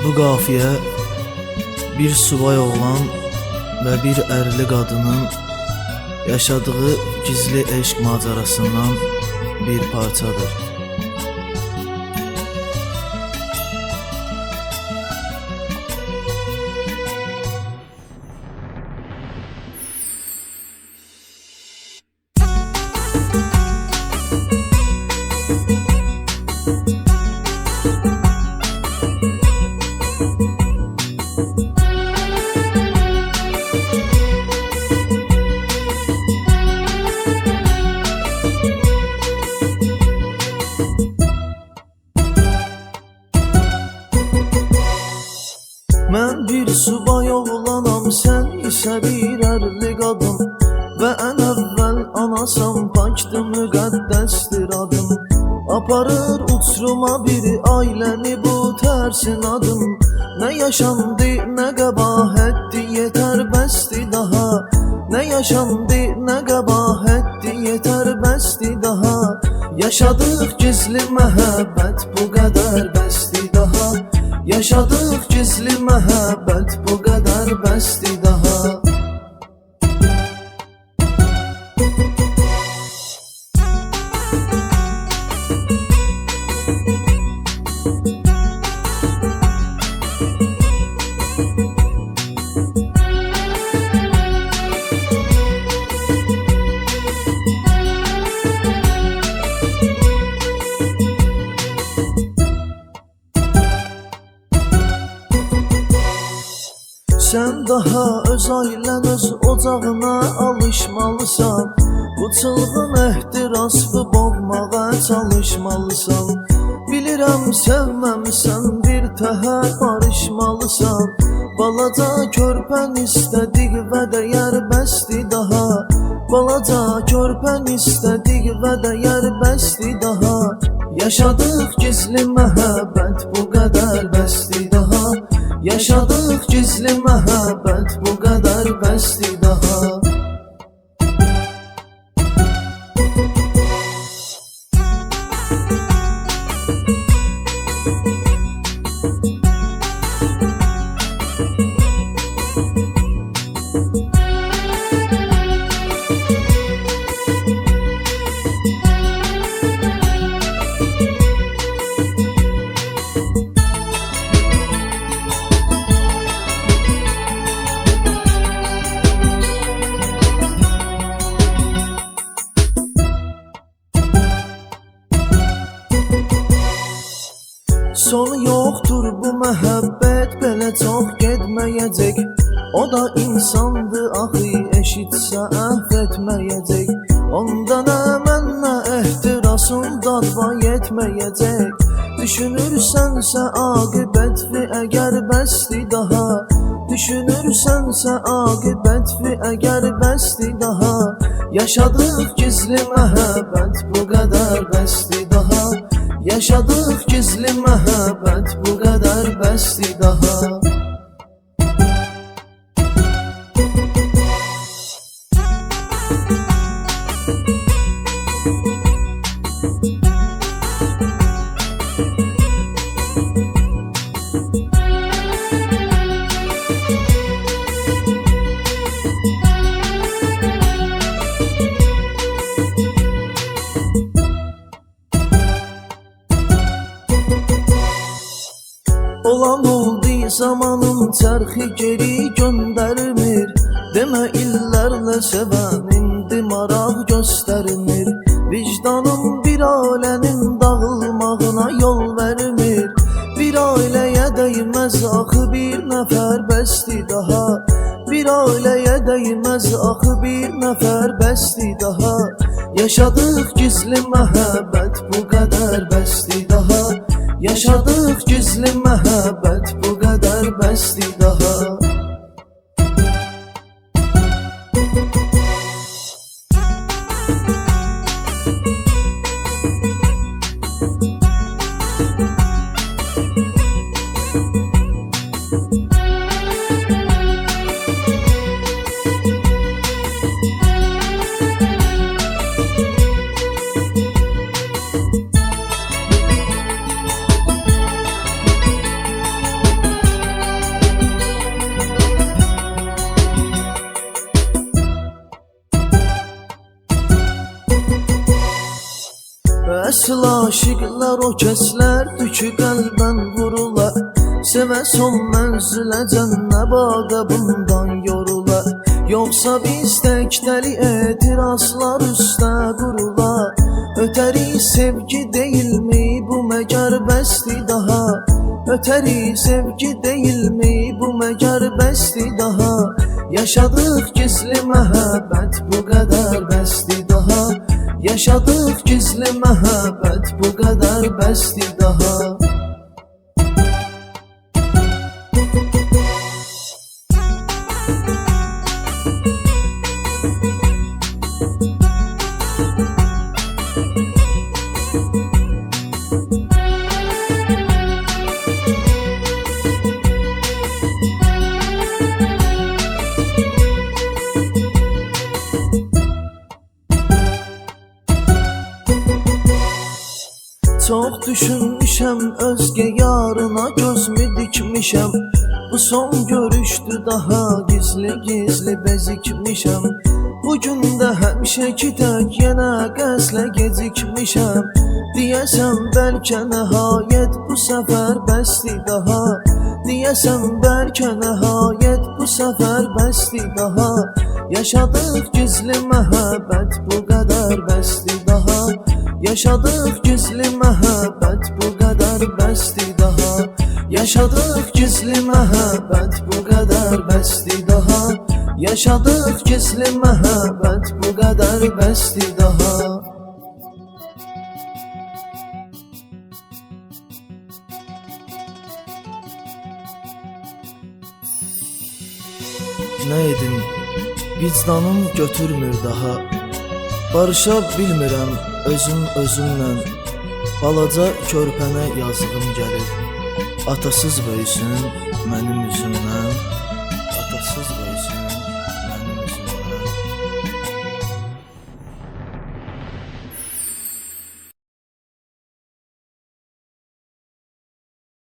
Bu qafiyə bir subay oğlan və bir ərli qadının yaşadığı gizli eşq macərasından bir parçadır. Mən bir subay oğlanam, sən isə bir ərli qadın və ən əvvəl anasan, pakdır, müqəddəsdir adım. Aparır uçruma bir ailəni bu tərsin adım. Nə yaşandı, nə qəbahətdi, yetər bəsdi daha. Nə yaşandı, nə qəbahətdi, yetər bəsdi daha. Yaşadıq gizli məhəbbət, bu qədər bəsdi daha. Yaşadıq gizli məhəbbət, bu qədər bəsdi daha. Sən daha öz ailən, öz ocağına alışmalısan. Bu çılğın ehtiraslı boğmağa çalışmalısan. Bilirəm sevməmsən, bir təhər barışmalısan. Balaca körpən istədik və dəyər bəsdi daha. Balaca körpən istədik və dəyər bəsdi daha. Yaşadıq gizli məhəbbət, bu qədər bəsdi daha. Yaşadıq gizli məhəbbət, bu qədər bəsdi daha. Sonu yoxdur bu məhəbbət, belə çox getməyəcək. O da insandır axı, eşitsə əhv etməyəcək. Onda nə mən, nə ehtirasın dadva yetməyəcək. Düşünürsənsə aqibətvi əgər bəsdi daha. Düşünürsənsə aqibətvi əgər bəsdi daha. Yaşadıq gizli məhəbbət, bu qədər bəsdi daha. Yaşadıq gizli məhəbbət, bu qədər bəsdi daha. Olan oldu, zamanın çərxi geri göndərmir. Demə illərlə sevən indi maraq göstərmir. Vicdanım bir ailənin dağılmağına yol vermir. Bir ailəyə dəyməz axı, bir nəfər bəsdi daha. Bir ailəyə dəyməz axı, bir nəfər bəsdi daha. Yaşadıq gizli məhəbbət, bu qədər bəsdi daha. Yaşadıq gizli məhəbbət, bu qədər bəsdi daha. Əsl aşıqlar o kəslərdir ki, qəlbən vurula. Sevə son mənzilə cənnə badə bundan yorula. Yoxsa biz təkdəli etirazlar üstə qurula. Ötəri sevgi deyilmi bu məgər bəsdi daha? Ötəri sevgi deyilmi bu məgər bəsdi daha? Yaşadıq gizli məhəbbət bu qədər bəsdi daha. Yaşadıq gizli məhəbbət bu qədər bəsdi daha. Çox düşünmüşəm özgə yarına gözümü dikmişəm. Bu son görüşdü daha gizli bezikmişəm. Bugün də həmişəki tək yenə qəslə gecikmişəm. Deyəsən bəlkə nəhayət bu səfər bəsdi daha. Deyəsən bəlkə nəhayət bu səfər bəsdi daha. Yaşadıq gizli məhəbbət bu qədər bəsdi daha. Yaşadıq gizli məhəbbət bu qədər bəsdi daha. Yaşadıq gizli məhəbbət bu qədər bəsdi daha. Yaşadıq gizli məhəbbət bu qədər bəsdi daha. Nə edim, vicdanım götürmür daha. Barışa bilmirəm özümlə. Balaca körpənə yazığım gəlir. Atasız böyüsün mənim üzümdən.